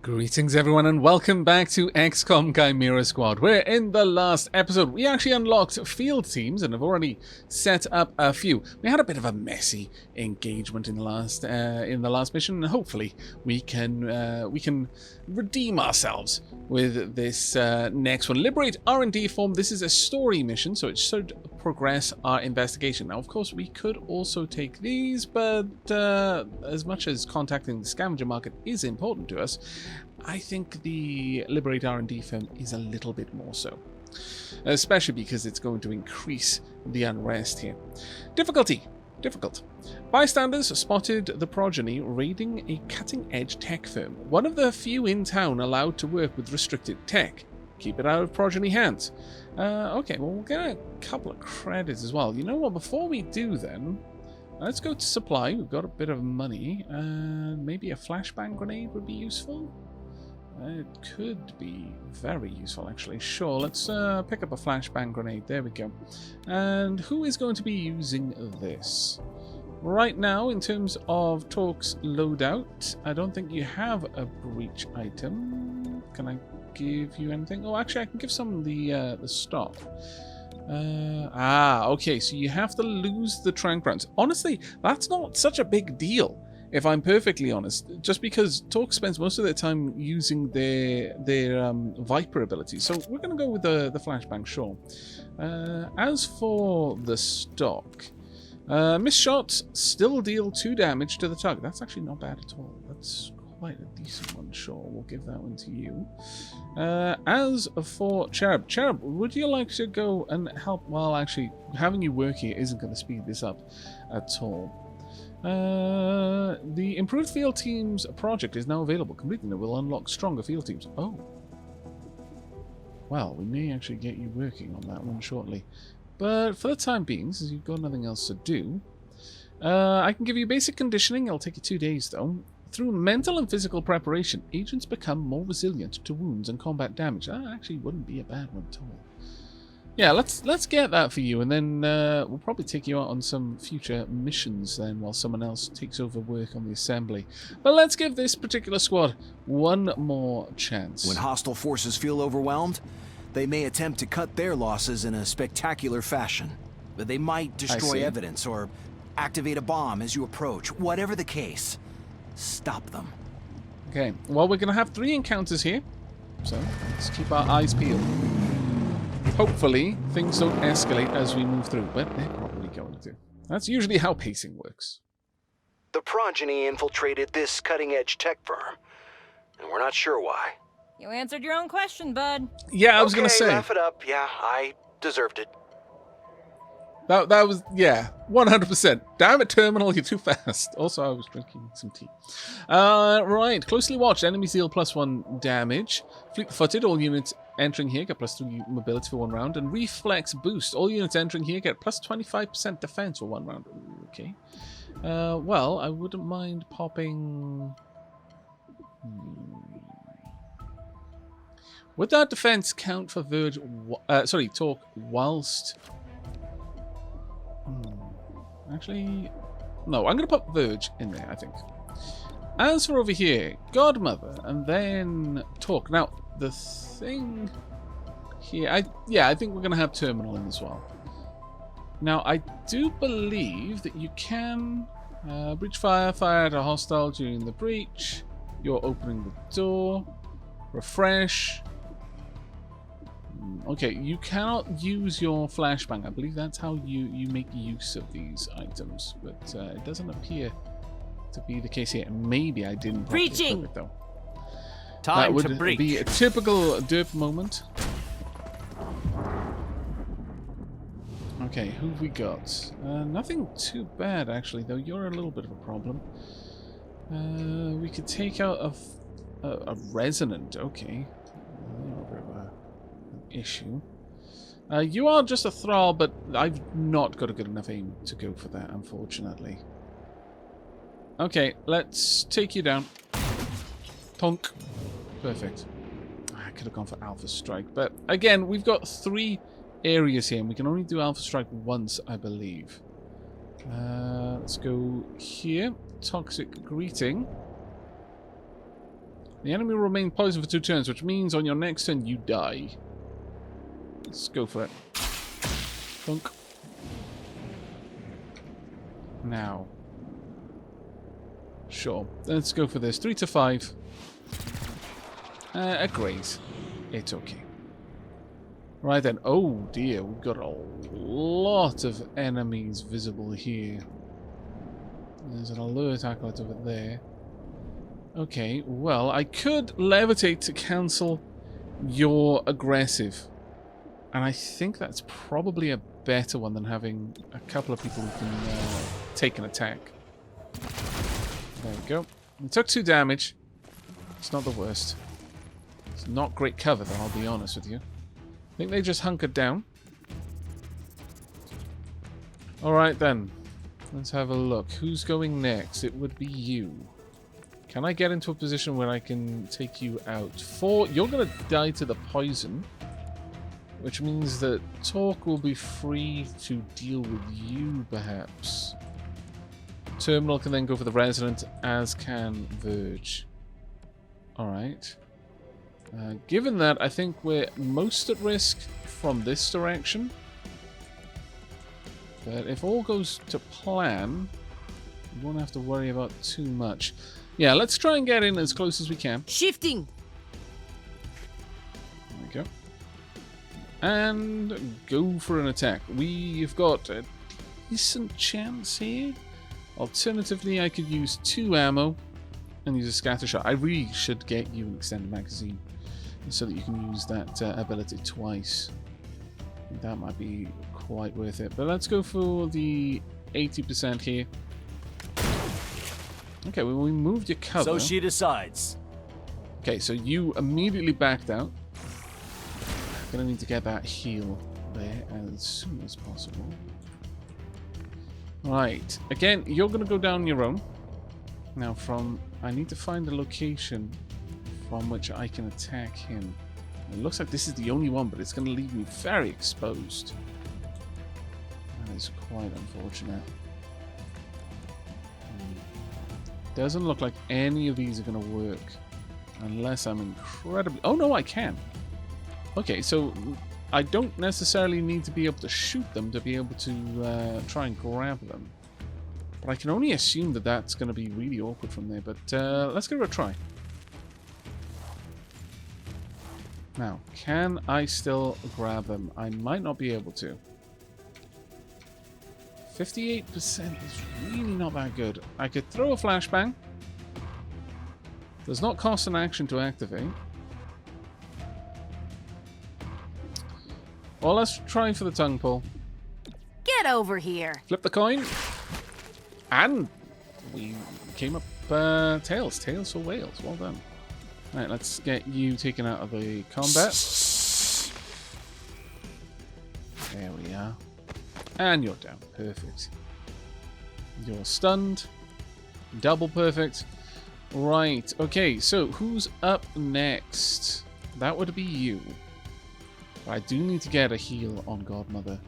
Greetings everyone and welcome back to Xcom Chimera Squad, where in the last episode we actually unlocked field teams and have already set up a few. We had a bit of a messy engagement in the last mission, and hopefully we can redeem ourselves with this next one. Liberate R&D form. This is a story mission, so it should progress our investigation. Now, of course, we could also take these, but as much as contacting the scavenger market is important to us, I think the Liberate R&D firm is a little bit more so. Especially because it's going to increase the unrest here. Difficulty. Difficult. Bystanders spotted the Progeny raiding a cutting-edge tech firm. One of the few in town allowed to work with restricted tech. Keep it out of Progeny hands. Okay, well, we'll get a couple of credits as well. You know what, before we do then, let's go to supply. We've got a bit of money. Maybe a flashbang grenade would be useful? It could be very useful, actually. Sure, let's pick up a flashbang grenade. There we go. And who is going to be using this? Right now, in terms of Talk's loadout, I don't think you have a breach item. Can I give you anything? Oh, actually, I can give some the stock. Okay, so you have to lose the trank rounds. Honestly, that's not such a big deal, if I'm perfectly honest, just because Talk spends most of their time using their Viper abilities. So we're going to go with the flashbang, sure. As for the stock, missed shots still deal 2 damage to the target. That's actually not bad at all. That's quite a decent one, sure. We'll give that one to you. As for Cherub, would you like to go and help? Well, actually, having you work here isn't going to speed this up at all. The improved field teams project is now available. Completing it will unlock stronger field teams. Oh. Well, we may actually get you working on that one shortly. But for the time being, since you've got nothing else to do, I can give you basic conditioning. It'll take you 2 days, though. Through mental and physical preparation, agents become more resilient to wounds and combat damage. That actually wouldn't be a bad one at all. Yeah, let's get that for you, and then we'll probably take you out on some future missions then, while someone else takes over work on the assembly. But let's give this particular squad one more chance. When hostile forces feel overwhelmed, they may attempt to cut their losses in a spectacular fashion. But they might destroy evidence or activate a bomb as you approach. Whatever the case, stop them. Okay, well, we're going to have 3 encounters here, so let's keep our eyes peeled. Hopefully, things don't escalate as we move through, but they're probably going to. That's usually how pacing works. The Progeny infiltrated this cutting-edge tech firm, and we're not sure why. You answered your own question, bud. Yeah, I was going to say. Laugh it up. Yeah, I deserved it. That was, yeah, 100%. Damn it, Terminal, you're too fast. Also, I was drinking some tea. Right, closely watched. Enemies deal +1 damage. Fleet-footed, all units entering here get +3 mobility for 1 round. And reflex boost. All units entering here get +25% defense for 1 round. Ooh, okay. Well, I wouldn't mind popping... Would that defense count for Talk whilst... Actually, no, I'm going to put Verge in there, I think. As for over here, Godmother, and then Talk. Now, the thing here, I think we're going to have Terminal in as well. Now, I do believe that you can breach fire at a hostile during the breach. You're opening the door. Refresh. Okay, you cannot use your flashbang. I believe that's how you make use of these items, but it doesn't appear to be the case here. Maybe I didn't properly equip it, though. Time that to breach. Would be a typical derp moment. Okay, who've we got? Nothing too bad, actually, though. You're a little bit of a problem. We could take out a resonant. Okay. Issue. You are just a thrall, but I've not got a good enough aim to go for that, unfortunately. Okay, let's take you down. Tonk. Perfect. I could have gone for Alpha Strike, but again, we've got 3 areas here, and we can only do Alpha Strike once, I believe. Let's go here. Toxic Greeting. The enemy will remain poisoned for 2 turns, which means on your next turn you die. Let's go for it. Thunk. Now. Sure. Let's go for this. 3 to 5. A graze. It's okay. Right then. Oh dear, we've got a lot of enemies visible here. There's an alert acolyte over there. Okay, well, I could levitate to cancel your aggressive. And I think that's probably a better one than having a couple of people who can take an attack. There we go. It took 2 damage. It's not the worst. It's not great cover, though, I'll be honest with you. I think they just hunkered down. Alright, then. Let's have a look. Who's going next? It would be you. Can I get into a position where I can take you out? 4, you're going to die to the poison. Which means that Torque will be free to deal with you, perhaps. Terminal can then go for the Resident, as can Verge. Alright. Given that, I think we're most at risk from this direction. But if all goes to plan, we won't have to worry about too much. Yeah, let's try and get in as close as we can. Shifting. There we go. And go for an attack. We've got a decent chance here. Alternatively, I could use 2 ammo and use a scatter shot. I really should get you an extended magazine so that you can use that ability twice. That might be quite worth it. But let's go for the 80% here. Okay, well, we moved your cover. So she decides. Okay, so you immediately backed out. Gonna need to get that heal there as soon as possible. Right. Again, you're gonna go down your own. Now I need to find the location from which I can attack him. It looks like this is the only one, but it's gonna leave me very exposed. That is quite unfortunate. Doesn't look like any of these are gonna work. Unless I'm incredibly... Oh no, I can! Okay, so I don't necessarily need to be able to shoot them to be able to try and grab them. But I can only assume that that's going to be really awkward from there. But let's give it a try. Now, can I still grab them? I might not be able to. 58% is really not that good. I could throw a flashbang. Does not cost an action to activate. Well, let's try for the tongue pull. Get over here. Flip the coin. And we came up tails. Tails for whales. Well done. Right, let's get you taken out of the combat. There we are. And you're down. Perfect. You're stunned. Double perfect. Right. Okay, so who's up next? That would be you. I do need to get a heal on Godmother.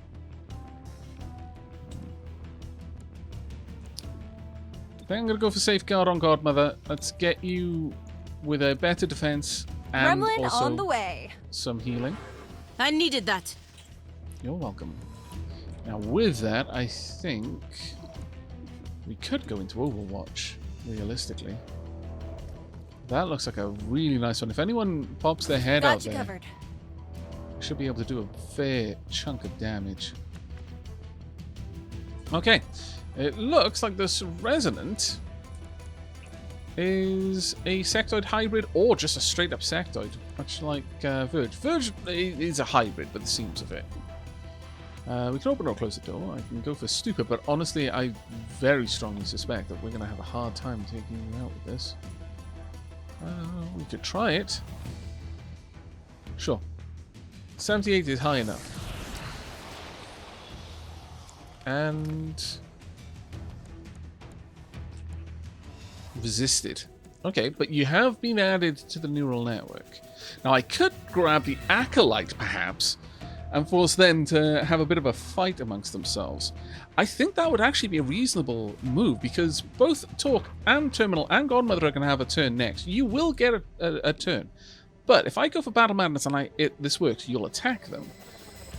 I think I'm going to go for Safeguard on Godmother. Let's get you with a better defense and Gremlin also on the way. some healing. I needed that. You're welcome. Now with that, I think we could go into Overwatch, realistically. That looks like a really nice one. If anyone pops their head out Got you there, covered. should be able to do a fair chunk of damage. Okay, it looks like this Resonant is a sectoid hybrid or just a straight up sectoid, much like Verge. Verge is a hybrid by the seams of it. We can open or close the door. I can go for stupid, but honestly, I very strongly suspect that we're going to have a hard time taking you out with this. We could try it. Sure. 78 is high enough. And resisted. Okay, but you have been added to the neural network. Now I could grab the Acolyte perhaps and force them to have a bit of a fight amongst themselves. I think that would actually be a reasonable move, because both Talk and Terminal and Godmother are going to have a turn next. You will get a turn. But if I go for Battle Madness and this works, you'll attack them.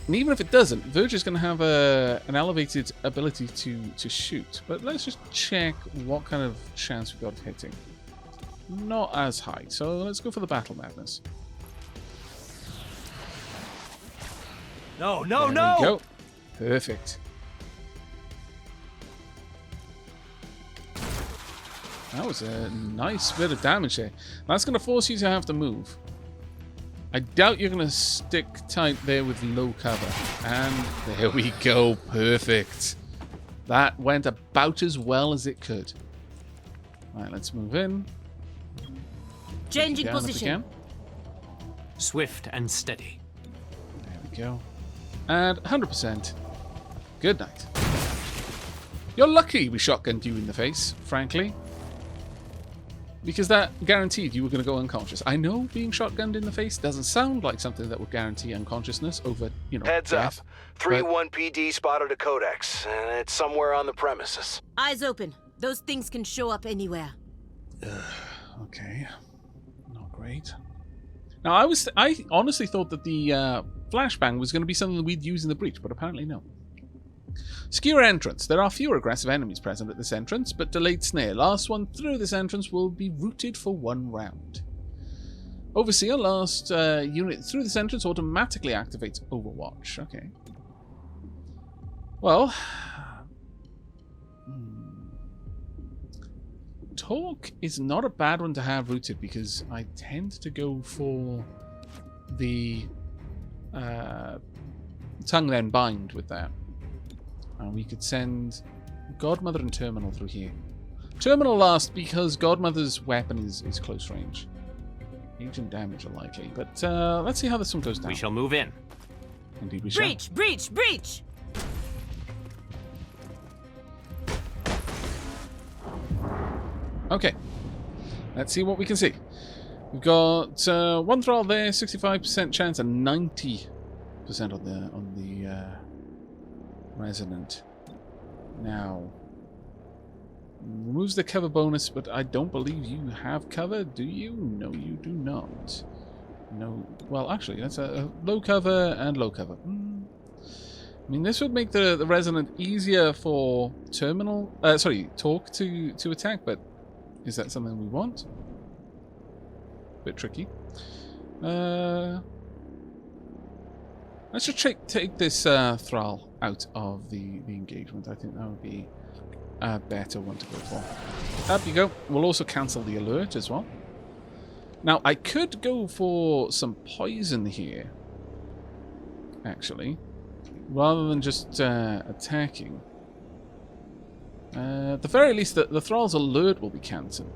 And even if it doesn't, Verge is going to have an elevated ability to shoot. But let's just check what kind of chance we've got of hitting. Not as high, so let's go for the Battle Madness. No, There we go. Perfect. That was a nice bit of damage there. That's going to force you to have to move. I doubt you're going to stick tight there with low cover. And there we go. Perfect. That went about as well as it could. Alright, let's move in. Changing position. Swift and steady. There we go. And 100%. Good night. You're lucky we shotgunned you in the face, frankly. Because that guaranteed you were going to go unconscious. I know being shotgunned in the face doesn't sound like something that would guarantee unconsciousness over, Heads death. up. 3-1 PD spotted a codex, and it's somewhere on the premises. Eyes open. Those things can show up anywhere. Okay. Not great. Now, I honestly thought that the flashbang was going to be something that we'd use in the breach, but apparently no. Secure entrance. There are fewer aggressive enemies present at this entrance, but delayed snare. Last one through this entrance will be routed for 1 round. Overseer. Last unit through this entrance automatically activates Overwatch. Okay. Well... Talk is not a bad one to have rooted, because I tend to go for the tongue then bind with that. And we could send Godmother and Terminal through here. Terminal last because Godmother's weapon is close range. Agent damage are likely, but let's see how this one goes down. We shall move in. Indeed we shall. Breach! Breach! Breach! Okay, let's see what we can see. We've got 1 thrall there, 65% chance, and 90% on the resonant. Now, removes the cover bonus, but I don't believe you have cover, do you? No, you do not. No, well, actually, that's a low cover and low cover. I mean, this would make the resonant easier for Talk to attack, but is that something we want? Bit tricky. Let's just take this thrall out of the engagement. I think that would be a better one to go for. Up you go. We'll also cancel the alert as well. Now, I could go for some poison here, actually, rather than just attacking. At the very least, the thrall's alert will be cancelled.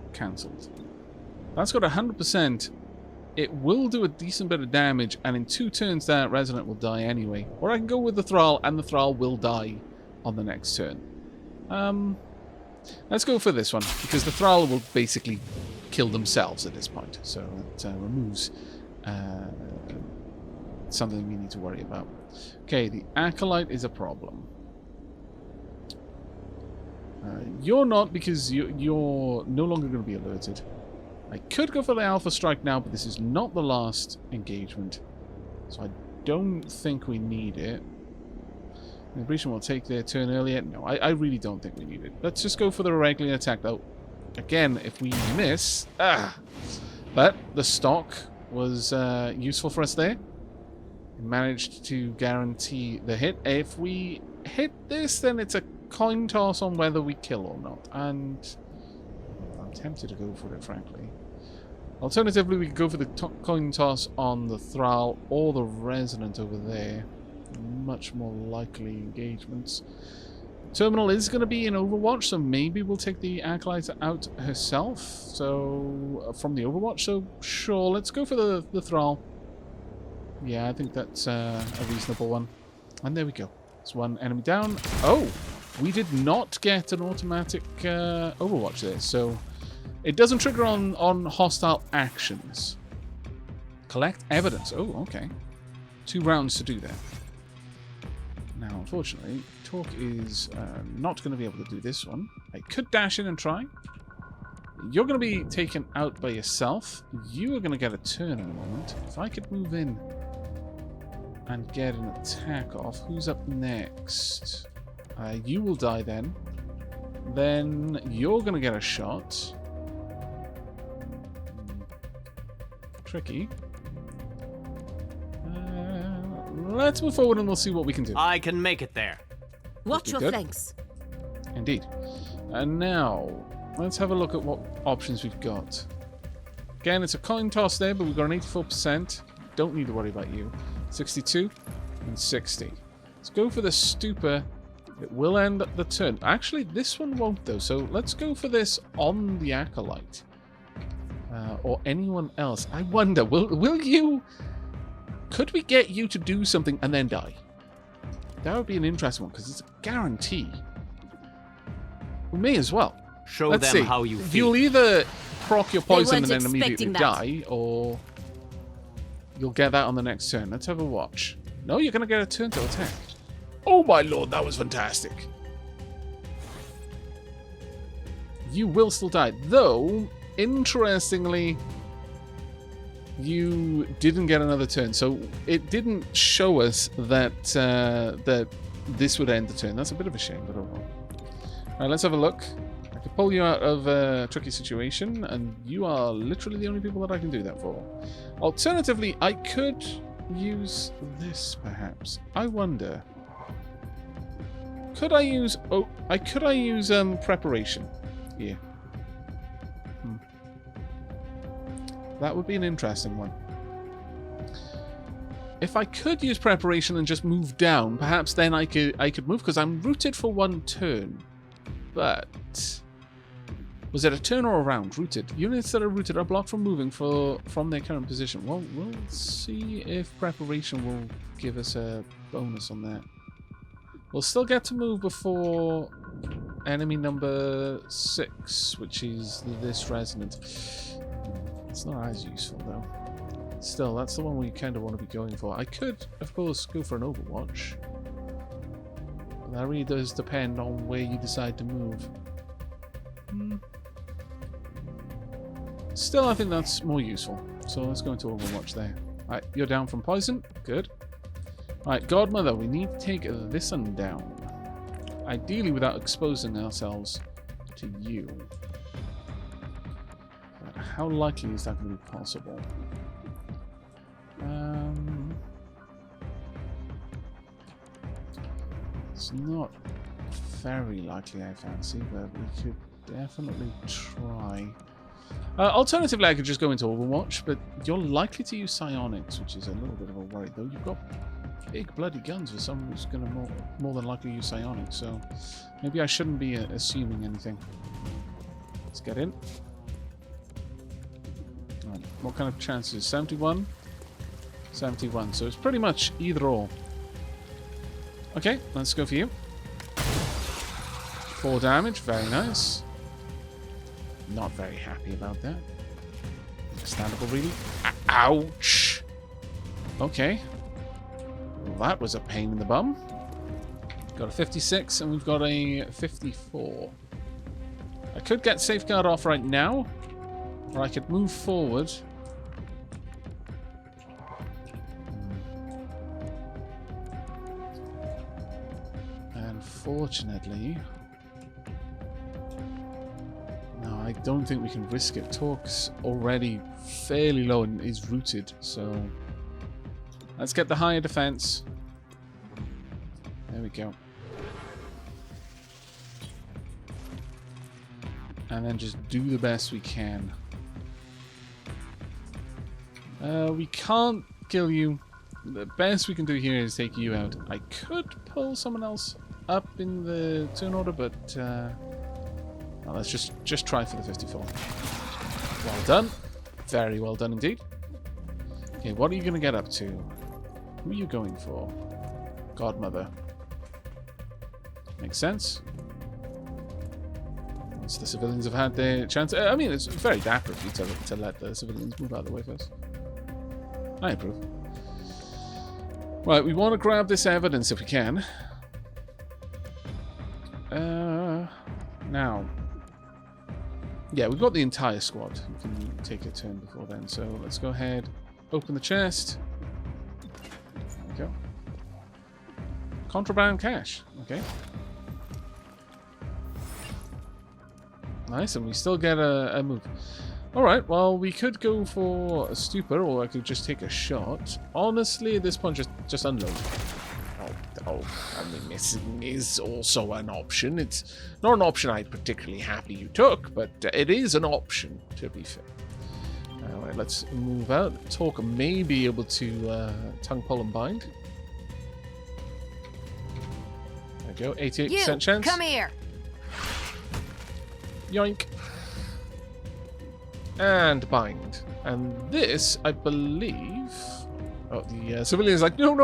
That's got 100%. It will do a decent bit of damage, and in 2 turns that Resonant will die anyway. Or I can go with the thrall, and the thrall will die on the next turn. Let's go for this one, because the thrall will basically kill themselves at this point. So it removes something we need to worry about. Okay, the Acolyte is a problem. You're not, because you're no longer going to be alerted. I could go for the Alpha Strike now, but this is not the last engagement, so I don't think we need it. The Breach will take their turn earlier. No, I really don't think we need it. Let's just go for the regular attack, though. Again, if we miss... But the stock was useful for us there. We managed to guarantee the hit. If we hit this, then it's a coin toss on whether we kill or not, and I'm tempted to go for it, frankly. Alternatively, we could go for the coin toss on the thrall or the resonant over there. Much more likely engagements. Terminal is going to be in Overwatch, so maybe we'll take the Acolyte out herself. So from the Overwatch, so sure, let's go for the thrall. Yeah, I think that's a reasonable one. And there we go. It's 1 enemy down. Oh! We did not get an automatic Overwatch there, so it doesn't trigger on hostile actions. Collect evidence. Oh, okay. 2 rounds to do that. Now, unfortunately, Torque is not going to be able to do this one. I could dash in and try. You're going to be taken out by yourself. You are going to get a turn in a moment. If I could move in and get an attack off, who's up next? You will die then. Then you're going to get a shot. Tricky. Let's move forward and we'll see what we can do. I can make it there. Watch your good. flanks. Indeed. And now, let's have a look at what options we've got. Again, it's a coin toss there, but we've got an 84%. Don't need to worry about you. 62 and 60. Let's go for the Stupor. It will end the turn. Actually, this one won't, though. So let's go for this on the Acolyte. Or anyone else. I wonder, will you... Could we get you to do something and then die? That would be an interesting one, because it's a guarantee. We may as well. Show Let's them see. how you feel. You'll either proc your poison and weren't then immediately expecting that. die, or you'll get that on the next turn. Let's have a watch. No, you're going to get a turn to attack. Oh my lord, that was fantastic. You will still die. Though, interestingly, you didn't get another turn. So it didn't show us that that this would end the turn. That's a bit of a shame, but oh well. Alright, let's have a look. I could pull you out of a tricky situation, and you are literally the only people that I can do that for. Alternatively, I could use this, perhaps. I wonder... Could I use... Oh, could I use preparation here? That would be an interesting one. If I could use preparation and just move down, perhaps then I could move, because I'm rooted for one turn. But was it a turn or a round? Rooted. Units that are rooted are blocked from moving from their current position. Well, we'll see if preparation will give us a bonus on that. We'll still get to move before enemy number 6, which is this resonant. It's not as useful, though. Still, that's the one we kind of want to be going for. I could, of course, go for an Overwatch. But that really does depend on where you decide to move. Still, I think that's more useful. So let's go into Overwatch there. Alright, you're down from poison. Good. Alright, Godmother, we need to take this one down. Ideally without exposing ourselves to you. But how likely is that going to be possible? It's not very likely, I fancy, but we could definitely try. Alternatively, I could just go into Overwatch, but you're likely to use psionics, which is a little bit of a worry, though. You've got big bloody guns for someone who's going to more than likely use psionics, so maybe I shouldn't be assuming anything. Let's get in. Right, what kind of chances? 71? 71, so it's pretty much either or. Okay, let's go for you. 4 damage, very nice. Not very happy about that. Understandable, really. Ouch! Okay. Well, that was a pain in the bum. Got a 56 and we've got a 54. I could get Safeguard off right now, or I could move forward. Unfortunately... No, I don't think we can risk it. Torque's already fairly low and is rooted, so... Let's get the higher defense. There we go. And then just do the best we can. We can't kill you. The best we can do here is take you out. I could pull someone else up in the turn order, but well, let's just try for the 54. Well done. Very well done indeed. Okay, what are you going to get up to? Who are you going for? Godmother. Makes sense. Once the civilians have had their chance. I mean, it's very dapper of you to let the civilians move out of the way first. I approve. Right, we want to grab this evidence if we can. Now. Yeah, we've got the entire squad. We can take a turn before then. So let's go ahead, open the chest. There we go. Contraband cash. Okay. Nice, and we still get a move. Alright, well, we could go for a stupor, or I could just take a shot. Honestly, at this point, just unload. Oh, I mean, this is also an option. It's not an option I'd particularly happy you took, but it is an option, to be fair. Alright, let's move out. Talk may be able to tongue pull and bind. There we go, 88% chance. Come here. Yoink. And bind. And this, I believe... Oh, the civilian's like, no.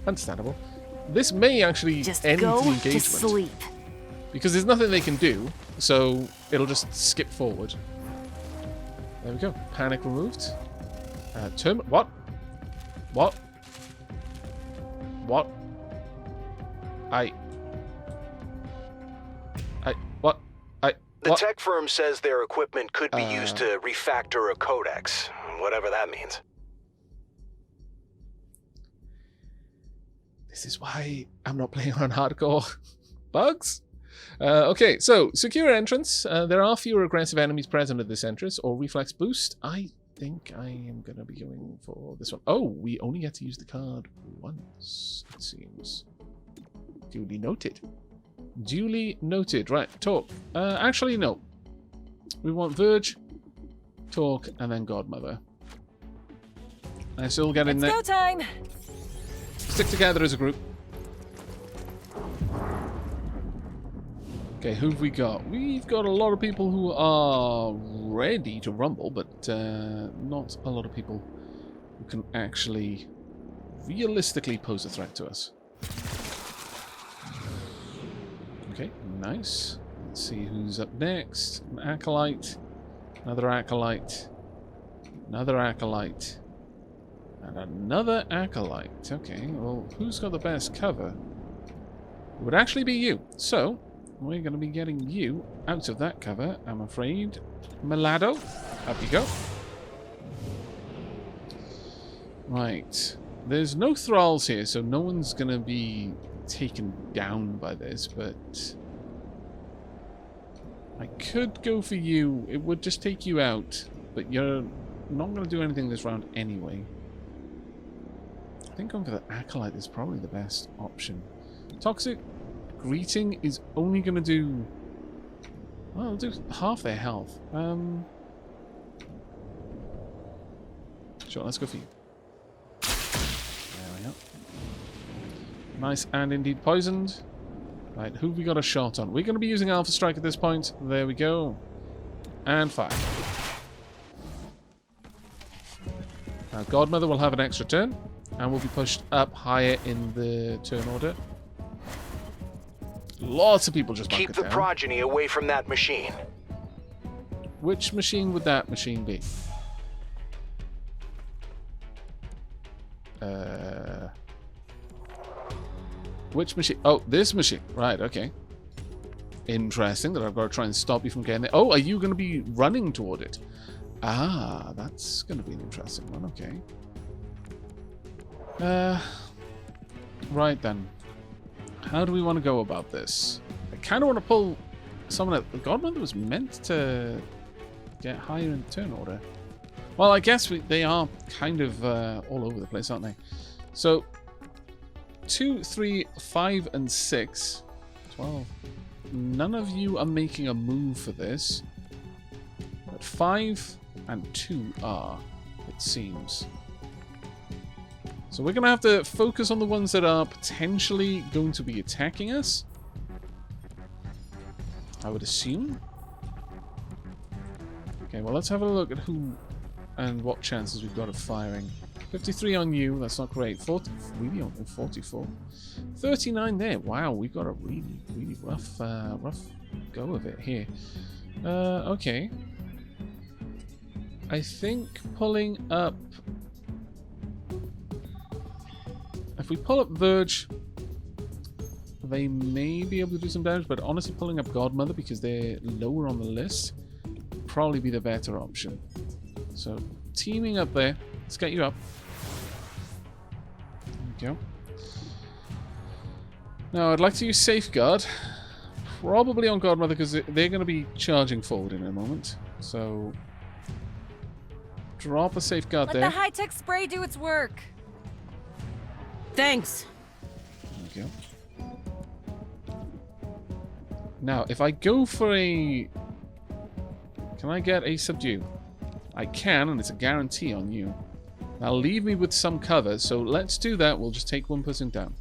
Understandable. This may actually Just end the go engagement. to sleep. Because there's nothing they can do, so it'll just skip forward. There we go. Panic removed. What? What? What? The what? tech firm says their equipment could be used to refactor a codex, whatever that means. This is why I'm not playing on hardcore. Bugs? Okay, so secure entrance. There are fewer aggressive enemies present at this entrance, or reflex boost. I think I am going to be going for this one. Oh, we only get to use the card once, it seems. Duly noted. Duly noted. Right, talk. Actually, no. We want Verge, talk, and then Godmother. I still get in there. It's go time. Stick together as a group. Okay, who've we got? We've got a lot of people who are ready to rumble, but not a lot of people who can actually realistically pose a threat to us. Okay, nice. Let's see who's up next. An acolyte, another acolyte, another acolyte, and another acolyte. Okay, well, who's got the best cover? It would actually be you. So, we're going to be getting you out of that cover, I'm afraid. Milado, up you go. Right. There's no thralls here, so no one's going to be taken down by this, but I could go for you. It would just take you out, but you're not going to do anything this round anyway. I think going for the acolyte is probably the best option. Toxic greeting is only going to do, well, it'll do half their health. Sure, let's go for you. There we go. Nice and indeed poisoned. Right, who have we got a shot on? We're going to be using Alpha Strike at this point. There we go. And fire. Now Godmother will have an extra turn, and will be pushed up higher in the turn order. Lots of people just Keep the down. Progeny away from that machine. Which machine would that machine be? Which machine? Oh, this machine. Right, okay. Interesting that I've got to try and stop you from getting there. Oh, are you going to be running toward it? Ah, that's going to be an interesting one. Okay. Right then. How do we want to go about this? I kind of want to pull someone out. The Godmother was meant to get higher in the turn order. Well, I guess they are kind of all over the place, aren't they? So, 2, 3, 5, and 6. 12. None of you are making a move for this. But 5 and 2 are, it seems. So we're going to have to focus on the ones that are potentially going to be attacking us. I would assume. Okay, well, let's have a look at who and what chances we've got of firing. 53 on you, that's not great. 40, really only 44. 39 there. Wow, we've got a really, really rough go of it here. Okay. I think pulling up... If we pull up Verge, they may be able to do some damage, but honestly pulling up Godmother because they're lower on the list would probably be the better option. So teaming up there. Let's get you up. There we go. Now I'd like to use Safeguard. Probably on Godmother because they're going to be charging forward in a moment. So drop a Safeguard there. Let the high-tech spray do its work. Thanks. There we go. Now, if I go for a... Can I get a subdue? I can, and it's a guarantee on you. Now, leave me with some cover, so let's do that. We'll just take one person down.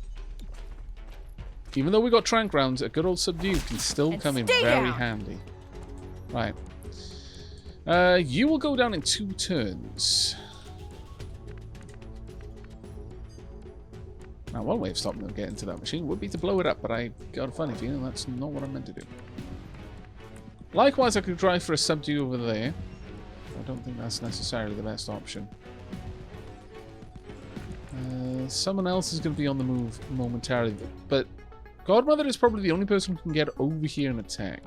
Even though we got trank rounds, a good old subdue can still come in very handy. Right. You will go down in 2 turns. Now, one way of stopping them getting to that machine would be to blow it up, but I got a funny feeling that's not what I meant to do. Likewise, I could drive for a subdue over there. I don't think that's necessarily the best option. Someone else is going to be on the move momentarily, but Godmother is probably the only person who can get over here and attack.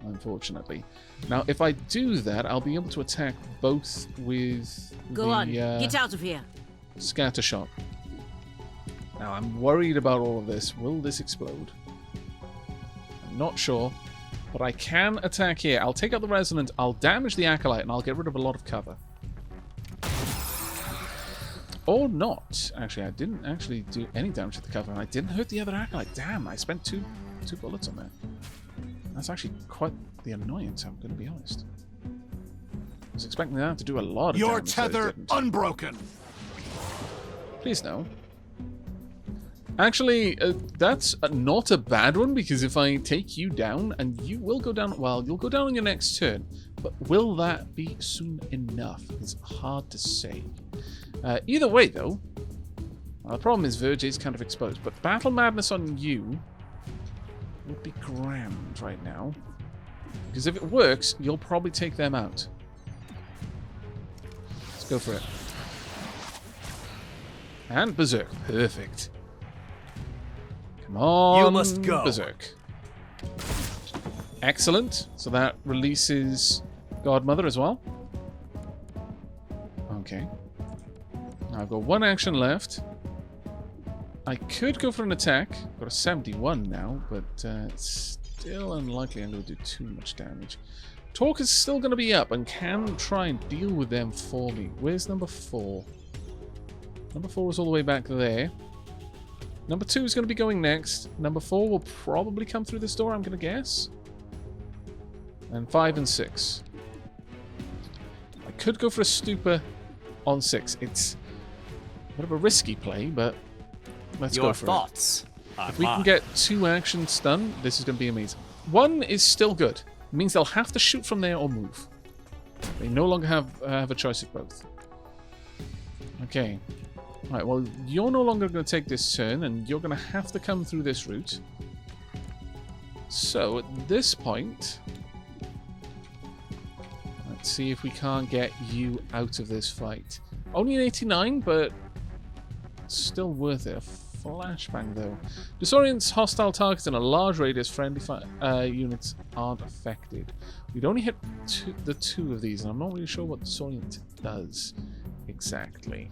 Unfortunately. Now, if I do that, I'll be able to attack both with Go on. Get out of here. Scatter shot. Now, I'm worried about all of this. Will this explode? I'm not sure. But I can attack here. I'll take out the Resonant, I'll damage the Acolyte, and I'll get rid of a lot of cover. Or not. Actually, I didn't actually do any damage to the cover, and I didn't hurt the other Acolyte. Damn, I spent two bullets on that. That's actually quite the annoyance, I'm going to be honest. I was expecting that to do a lot of damage. Your tether unbroken. Please no. Actually, that's not a bad one, because if I take you down, and you will go down, well, you'll go down on your next turn, but will that be soon enough? It's hard to say. Either way, though, the problem is Verge is kind of exposed, but Battle Madness on you would be grand right now, because if it works, you'll probably take them out. Let's go for it. And Berserk. Perfect. Come on, you must go. Berserk. Excellent. So that releases Godmother as well. Okay. Now I've got one action left. I could go for an attack. I've got a 71 now, but it's still unlikely I'm going to do too much damage. Talk is still going to be up and can try and deal with them for me. Where's number 4? Number 4 is all the way back there. Number 2 is going to be going next. Number 4 will probably come through this door, I'm going to guess. And 5 and 6. I could go for a stupor on 6. It's a bit of a risky play, but let's go for it. Your thoughts are If we can get 2 actions done, this is going to be amazing. 1 is still good. It means they'll have to shoot from there or move. They no longer have a choice of both. Okay. Right, well, you're no longer going to take this turn, and you're going to have to come through this route. So, at this point, let's see if we can't get you out of this fight. Only an 89, but still worth it. A flashbang, though. Disorients hostile targets in a large radius. Friendly units aren't affected. We'd only hit the 2 of these, and I'm not really sure what Disorient does exactly.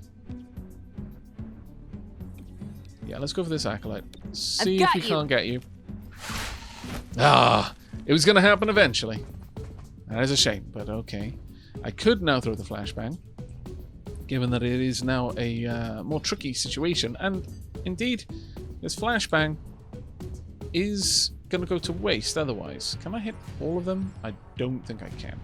Yeah, let's go for this Acolyte. See if we can't get you. Ah, it was going to happen eventually. That is a shame, but okay. I could now throw the flashbang, given that it is now a more tricky situation. And indeed, this flashbang is going to go to waste otherwise. Can I hit all of them? I don't think I can.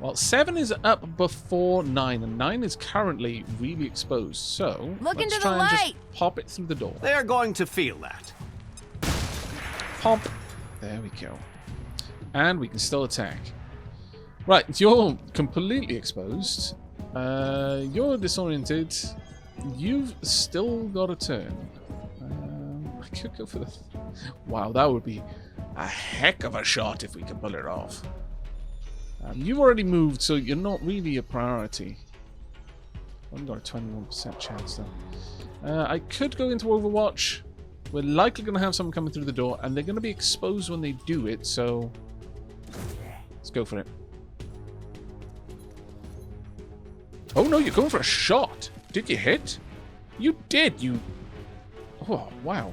Well, 7 is up before 9, and 9 is currently really exposed. So let's try and just pop it through the door. They are going to feel that. Pop. There we go. And we can still attack. Right, you're completely exposed. You're disoriented. You've still got a turn. I could go for the... Wow, that would be a heck of a shot if we can pull it off. You've already moved, so you're not really a priority. I've got a 21% chance, though. I could go into Overwatch. We're likely going to have someone coming through the door, and they're going to be exposed when they do it, so let's go for it. Oh no, you're going for a shot. Did you hit? You did. You... Oh, wow.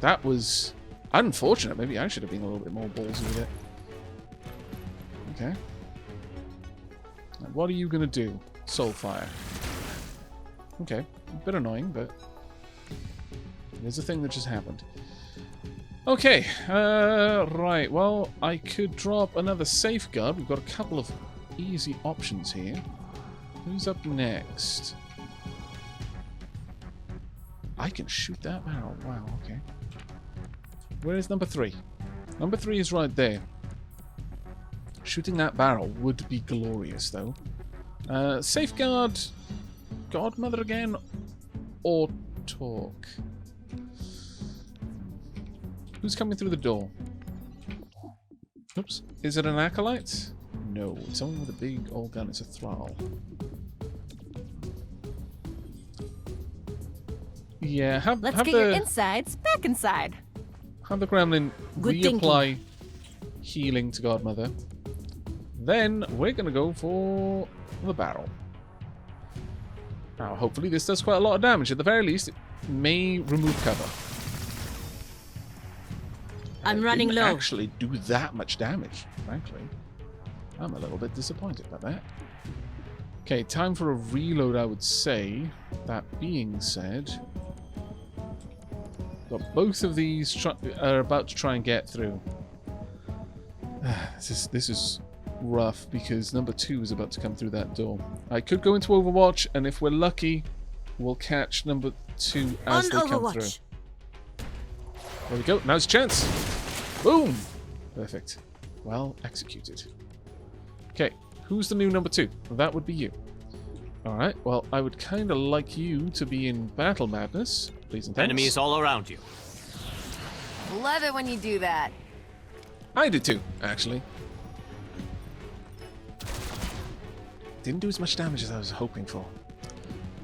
That was unfortunate. Maybe I should have been a little bit more ballsy with it. Okay. Now, what are you going to do? Soulfire. Okay. A bit annoying, but there's a thing that just happened. Okay. Right. Well, I could drop another safeguard. We've got a couple of easy options here. Who's up next? I can shoot that barrel. Wow, okay. Where is number 3? Number 3 is right there. Shooting that barrel would be glorious, though. Safeguard... Godmother again? Or talk? Who's coming through the door? Oops. Is it an acolyte? No, it's someone with a big old gun. It's a thrall. Yeah, Let's get your insides back inside. Have the gremlin reapply healing to Godmother. Then we're going to go for the barrel. Now, hopefully this does quite a lot of damage. At the very least, it may remove cover. I'm running low. Actually do that much damage, frankly. I'm a little bit disappointed by that. Okay, time for a reload, I would say. That being said, got both of these are about to try and get through. This is rough because number 2 is about to come through that door. I could go into Overwatch, and if we're lucky, we'll catch number 2 as they come through. There we go. Now's a chance. Boom! Perfect. Well executed. Okay, who's the new number 2? Well, that would be you. Alright, well, I would kind of like you to be in Battle Madness. Please and thanks. Enemies all around you. Love it when you do that. I did too, actually. Didn't do as much damage as I was hoping for.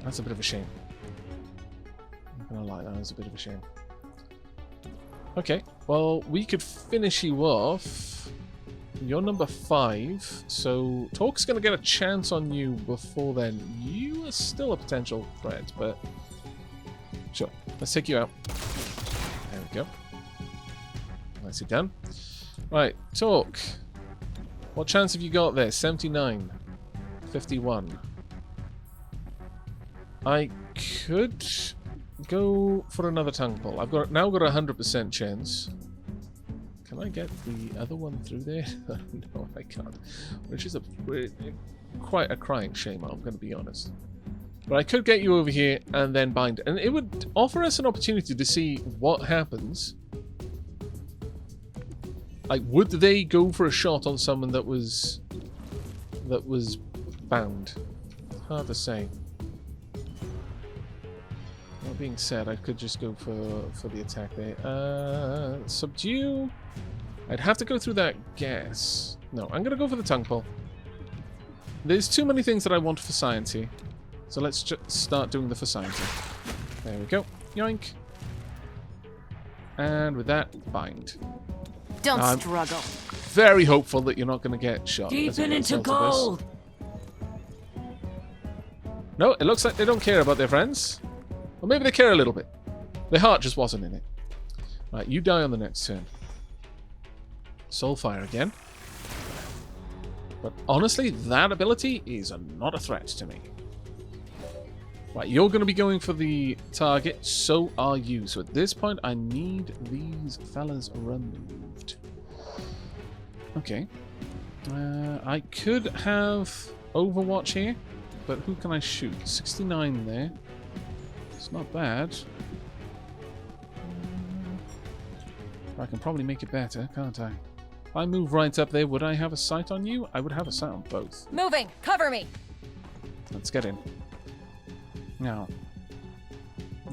That's a bit of a shame. I'm not gonna lie, that was a bit of a shame. Okay, well, we could finish you off. You're number 5, so Talk's going to get a chance on you before then. You are still a potential threat, but sure. Let's take you out. There we go. Nicely done. Right, Talk. What chance have you got there? 79. 51. I could go for another tongue pull. I've now got a 100% chance. Can I get the other one through there? No, I can't. Which is quite a crying shame, I'm going to be honest. But I could get you over here and then bind. And it would offer us an opportunity to see what happens. Like, would they go for a shot on someone that was bound? Hard to say. That being said, I could just go for the attack there. Subdue. I'd have to go through that gas. No, I'm going to go for the tongue pull. There's too many things that I want for science here. So let's just start doing the for science. There we go. Yoink. And with that, bind. Don't struggle. Very hopeful that you're not going to get shot. Deepen into gold. No, it looks like they don't care about their friends. Or maybe they care a little bit. Their heart just wasn't in it. Right, you die on the next turn. Soulfire again. But honestly, that ability is not a threat to me. Right, you're going to be going for the target. So are you. So at this point, I need these fellas removed. Okay. I could have Overwatch here. But who can I shoot? 69 there. It's not bad. I can probably make it better, can't I? If I move right up there, would I have a sight on you? I would have a sight on both. Moving! Cover me! Let's get in. Now,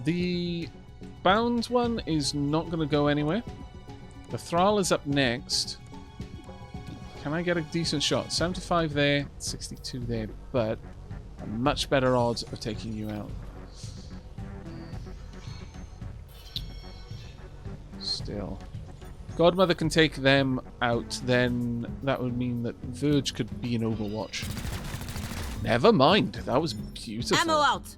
the bound one is not going to go anywhere. The Thrall is up next. Can I get a decent shot? 75 there, 62 there, but a much better odds of taking you out. Still. Godmother can take them out, then that would mean that Verge could be in Overwatch. Never mind. That was beautiful. Ammo out.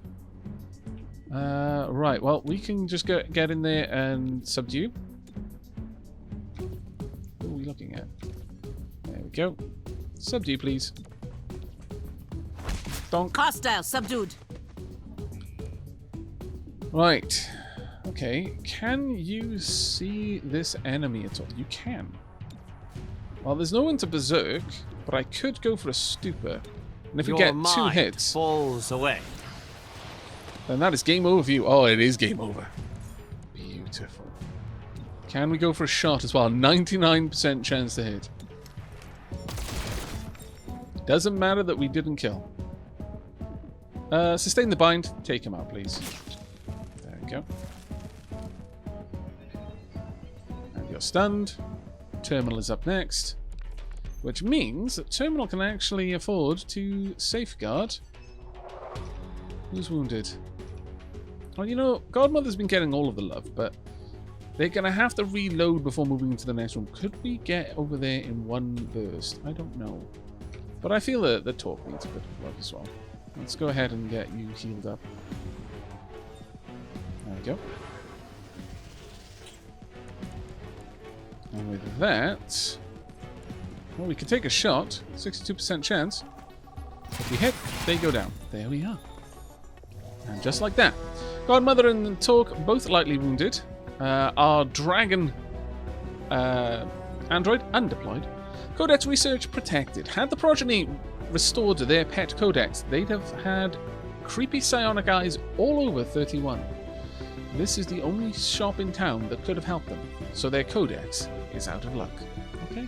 Right. Well, we can just get in there and subdue. What are we looking at? There we go. Subdue, please. Donk. Hostile subdued. Right. Okay. Can you see this enemy at all? You can. Well, there's no one to berserk, but I could go for a stupor. And if we get 2 hits, falls away. then that is game over for you. Oh, it is game over. Beautiful. Can we go for a shot as well? 99% chance to hit. Doesn't matter that we didn't kill. Sustain the bind. Take him out, please. There we go. And you're stunned. Terminal is up next. Which means that Terminal can actually afford to safeguard. Who's wounded? Well, you know, Godmother's been getting all of the love, but they're going to have to reload before moving into the next room. Could we get over there in one burst? I don't know. But I feel that the Torque needs a bit of love as well. Let's go ahead and get you healed up. There we go. And with that... well, we can take a shot. 62% chance. If we hit, they go down. There we are. And just like that. Godmother and the Torque both lightly wounded. Our dragon android undeployed. Codex research protected. Had the Progeny restored their pet codex, they'd have had creepy psionic eyes all over 31. This is the only shop in town that could have helped them, so their codex is out of luck. Okay.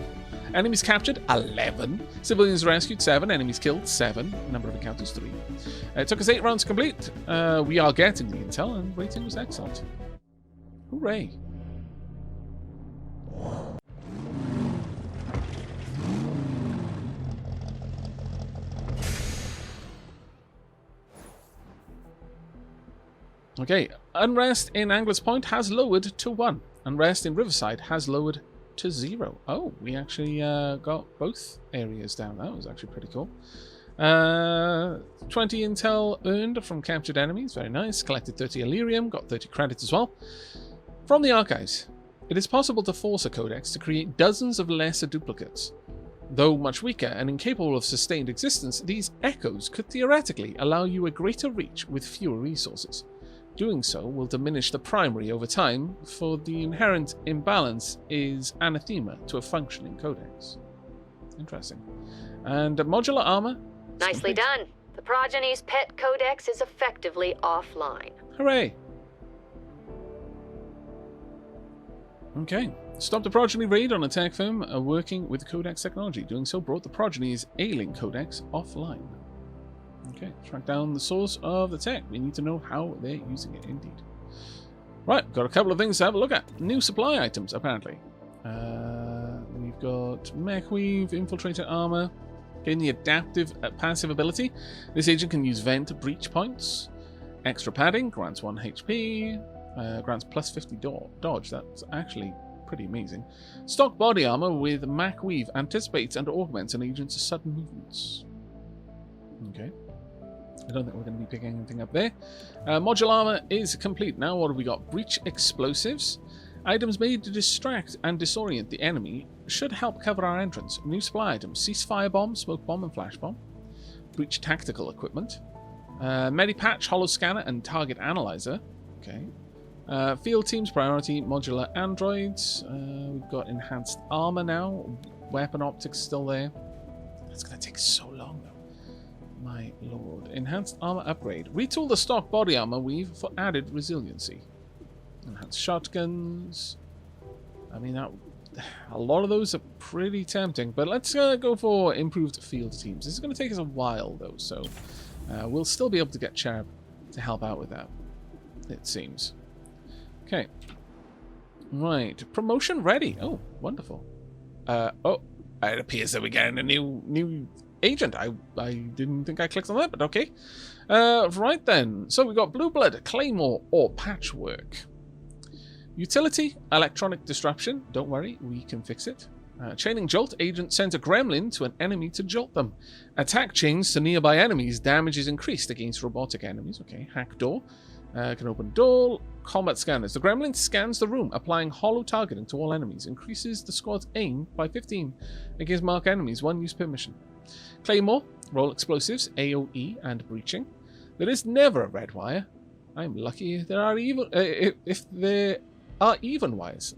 Enemies captured, 11. Civilians rescued, 7. Enemies killed, 7. Number of encounters, 3. It took us 8 rounds to complete. We are getting the intel, and rating was excellent. Hooray. Okay, unrest in Angler's Point has lowered to 1. Unrest in Riverside has lowered to 0. Oh, we actually got both areas down. That was actually pretty cool. 20 intel earned from captured enemies. Very nice. Collected 30 Illyrium. Got 30 credits as well. From the archives, it is possible to force a codex to create dozens of lesser duplicates. Though much weaker and incapable of sustained existence, these echoes could theoretically allow you a greater reach with fewer resources. Doing so will diminish the primary over time, for the inherent imbalance is anathema to a functioning codex. Interesting. And modular armor? Nicely done. The Progeny's pet codex is effectively offline. Hooray! Okay. Stop the Progeny raid on a tech firm working with codex technology. Doing so brought the Progeny's ailing codex offline. Okay, track down the source of the tech. We need to know how they're using it, indeed. Right, got a couple of things to have a look at. New supply items, apparently. We've got mech weave, infiltrator armor, getting the adaptive passive ability. This agent can use vent breach points. Extra padding, grants 1 HP, grants plus 50 dodge. That's actually pretty amazing. Stock body armor with mech weave anticipates and augments an agent's sudden movements. Okay. I don't think we're going to be picking anything up there. Modular armor is complete. Now what have we got? Breach explosives. Items made to distract and disorient the enemy should help cover our entrance. New supply items. Ceasefire bomb, smoke bomb, and flash bomb. Breach tactical equipment. Medipatch, holo scanner, and target analyzer. Okay. Field teams priority, modular androids. We've got enhanced armor now. Weapon optics still there. That's going to take so long though. My lord. Enhanced armor upgrade. Retool the stock body armor weave for added resiliency. Enhanced shotguns. I mean, a lot of those are pretty tempting, but let's go for improved field teams. This is going to take us a while though, so we'll still be able to get Cherub to help out with that, it seems. Okay. Right. Promotion ready. Oh, wonderful. Oh, it appears that we're getting a new agent. I didn't think I clicked on that, but okay. Right then. So we got Blue Blood, Claymore, or Patchwork. Utility, electronic disruption. Don't worry, we can fix it. Chaining jolt, agent sends a gremlin to an enemy to jolt them. Attack chains to nearby enemies, damage is increased against robotic enemies. Okay, hack door. Can open door. Combat scanners. The gremlin scans the room, applying hollow targeting to all enemies. Increases the squad's aim by 15 against marked enemies. 1 use per mission. Claymore. Roll explosives, AoE, and breaching. There is never a red wire. I'm lucky if there are even if there are even wires.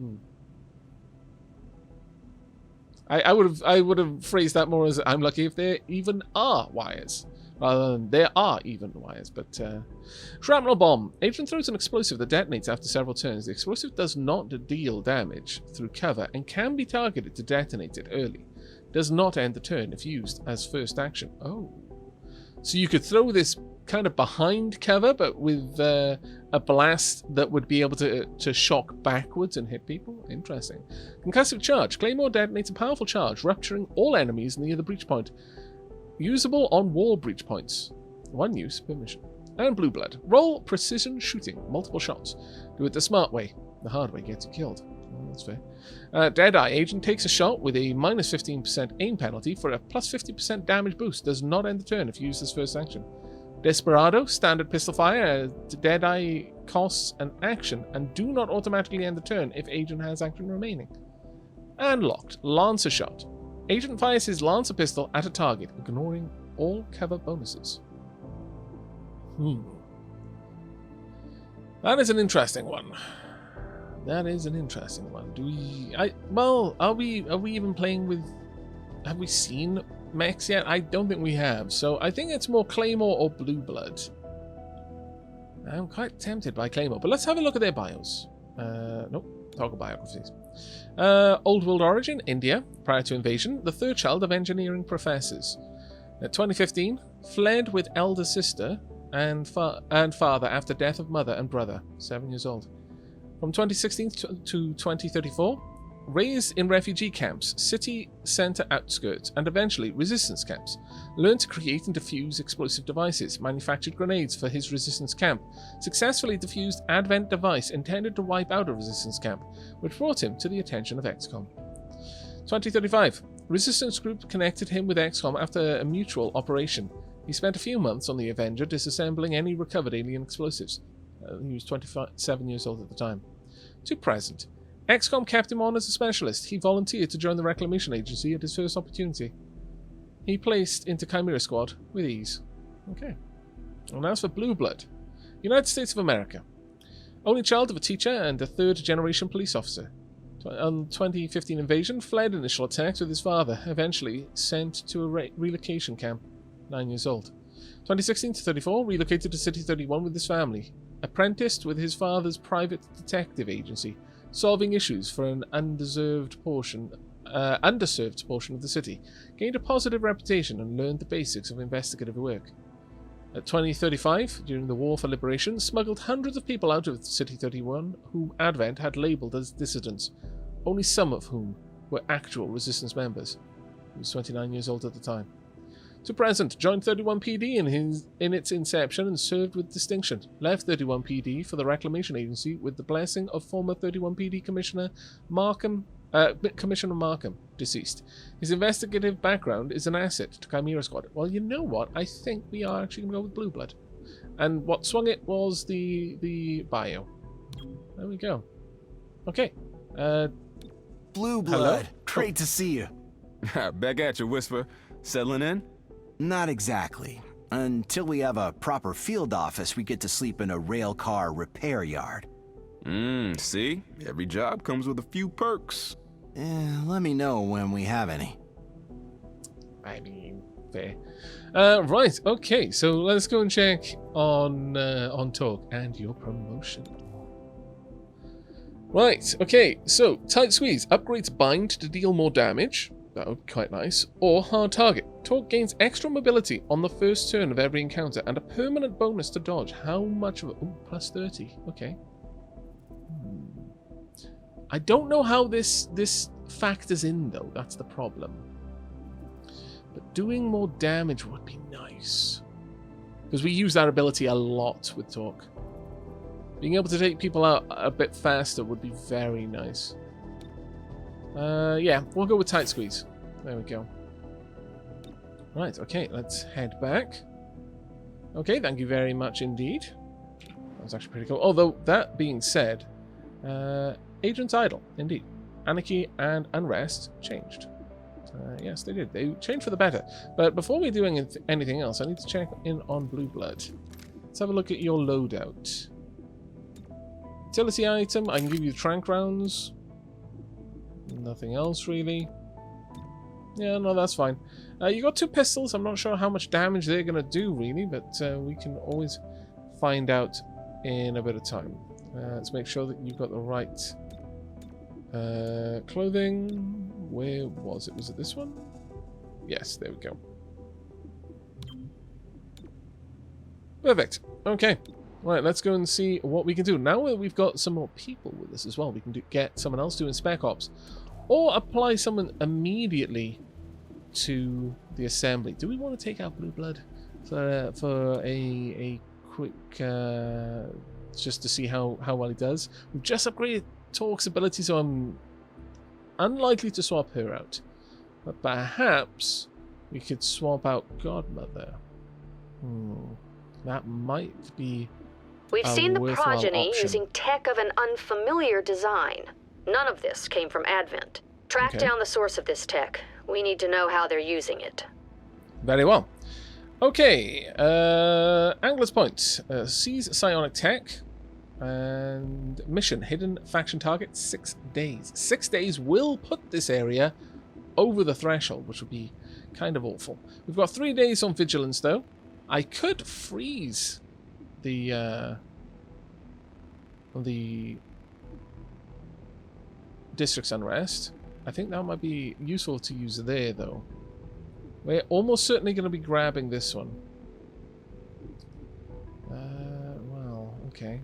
I would have phrased that more as I'm lucky if there even are wires, rather than there are even wires. But shrapnel bomb. Agent throws an explosive that detonates after several turns. The explosive does not deal damage through cover and can be targeted to detonate it early. Does not end the turn if used as first action. Oh, so you could throw this kind of behind cover, but with a blast that would be able to shock backwards and hit people. Interesting. Concussive charge. Claymore detonates a powerful charge, rupturing all enemies near the breach point. Usable on wall breach points. 1 use per mission. And blue blood. Roll precision shooting. Multiple shots. Do it the smart way. The hard way gets you killed. Oh, that's fair. Deadeye. Agent takes a shot with a minus 15% aim penalty for a plus 50% damage boost. Does not end the turn if used as first action. Desperado, standard pistol fire. Deadeye costs an action and do not automatically end the turn if agent has action remaining. And locked. Lancer shot. Agent fires his Lancer pistol at a target, ignoring all cover bonuses. That is an interesting one. That is an interesting one. Are we even playing with... Have we seen mechs yet? I don't think we have. So I think it's more Claymore or Blue Blood. I'm quite tempted by Claymore, but let's have a look at their bios. Nope, toggle biographies. Old World origin, India, prior to invasion, the third child of engineering professors. 2015, fled with elder sister and father after death of mother and brother, 7 years old. From 2016 to 2034, raised in refugee camps, city center outskirts, and eventually resistance camps. Learned to create and defuse explosive devices, manufactured grenades for his resistance camp, successfully defused Advent device intended to wipe out a resistance camp, which brought him to the attention of Xcom. 2035, resistance group connected him with Xcom after a mutual operation. He spent a few months on the Avenger disassembling any recovered alien explosives. He was 27 years old at the time. To present, Xcom kept him on as a specialist. He volunteered to join the Reclamation Agency at his first opportunity. He placed into Chimera Squad with ease. Okay. And as for Blue Blood, United States of America. Only child of a teacher and a third-generation police officer. On 2015 invasion, fled initial attacks with his father, eventually sent to a relocation camp, 9 years old. 2016 to 34, relocated to City 31 with his family. Apprenticed with his father's private detective agency, solving issues for an underserved portion of the city. Gained a positive reputation and learned the basics of investigative work. At 2035, during the War for Liberation, smuggled hundreds of people out of City 31 whom Advent had labelled as dissidents, only some of whom were actual resistance members. He was 29 years old at the time. To present, joined 31 PD in its inception and served with distinction. Left 31 PD for the Reclamation Agency with the blessing of former 31 PD Commissioner Markham, deceased. His investigative background is an asset to Chimera Squad. Well, you know what? I think we are actually going to go with Blue Blood. And what swung it was the bio. There we go. Okay. Blue Blood. Great to see you. Back at you, Whisper. Settling in? Not exactly. Until we have a proper field office, we get to sleep in a rail car repair yard. See? Every job comes with a few perks. Let me know when we have any. I mean, fair. Right, okay, so let's go and check on talk and your promotion. Right, okay, so tight squeeze upgrades bind to deal more damage. That would be quite nice. Or hard target. Torque gains extra mobility on the first turn of every encounter and a permanent bonus to dodge. How much of it? Ooh, plus 30. Okay. I don't know how this factors in, though. That's the problem. But doing more damage would be nice. Because we use that ability a lot with Torque. Being able to take people out a bit faster would be very nice. Yeah, we'll go with tight squeeze. There we go. Right, okay, let's head back. Okay, thank you very much indeed. That was actually pretty cool. Although, that being said, Agents Idle, indeed. Anarchy and Unrest changed. Yes, they did. They changed for the better. But before we do anything else, I need to check in on Blue Blood. Let's have a look at your loadout. Utility item, I can give you trank rounds. Nothing else, really. Yeah, no, that's fine. You got 2 pistols. I'm not sure how much damage they're going to do, really, but we can always find out in a bit of time. Let's make sure that you've got the right clothing. Where was it? Was it this one? Yes, there we go. Perfect. Okay. Right, let's go and see what we can do. Now that we've got some more people with us as well, we can get someone else doing spec ops. Or apply someone immediately to the assembly. Do we want to take out Blue Blood for a quick... just to see how well he does? We've just upgraded Torque's ability, so I'm unlikely to swap her out. But perhaps we could swap out Godmother. That might be We've seen the Progeny option. using tech of an unfamiliar design. None of this came from Advent. Track down the source of this tech. We need to know how they're using it. Very well. Okay, Angler's Point. Seize psionic tech. And mission, hidden faction target, 6 days. 6 days will put this area over the threshold, which would be kind of awful. We've got 3 days on vigilance, though. I could freeze the district's unrest. I think that might be useful to use there, though. We're almost certainly going to be grabbing this one. Well, okay.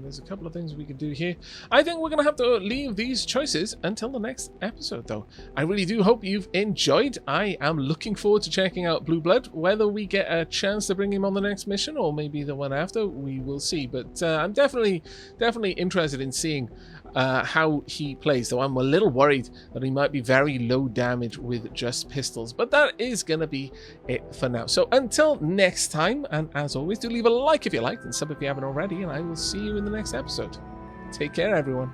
There's a couple of things we can do here. I think we're going to have to leave these choices until the next episode, though. I really do hope you've enjoyed. I am looking forward to checking out Blue Blood. Whether we get a chance to bring him on the next mission or maybe the one after, we will see. But I'm definitely interested in seeing how he plays, though I'm a little worried that he might be very low damage with just pistols. But that is going to be it for now. So until next time, and as always, do leave a like if you liked and sub if you haven't already, and I will see you in the next episode. Take care, everyone.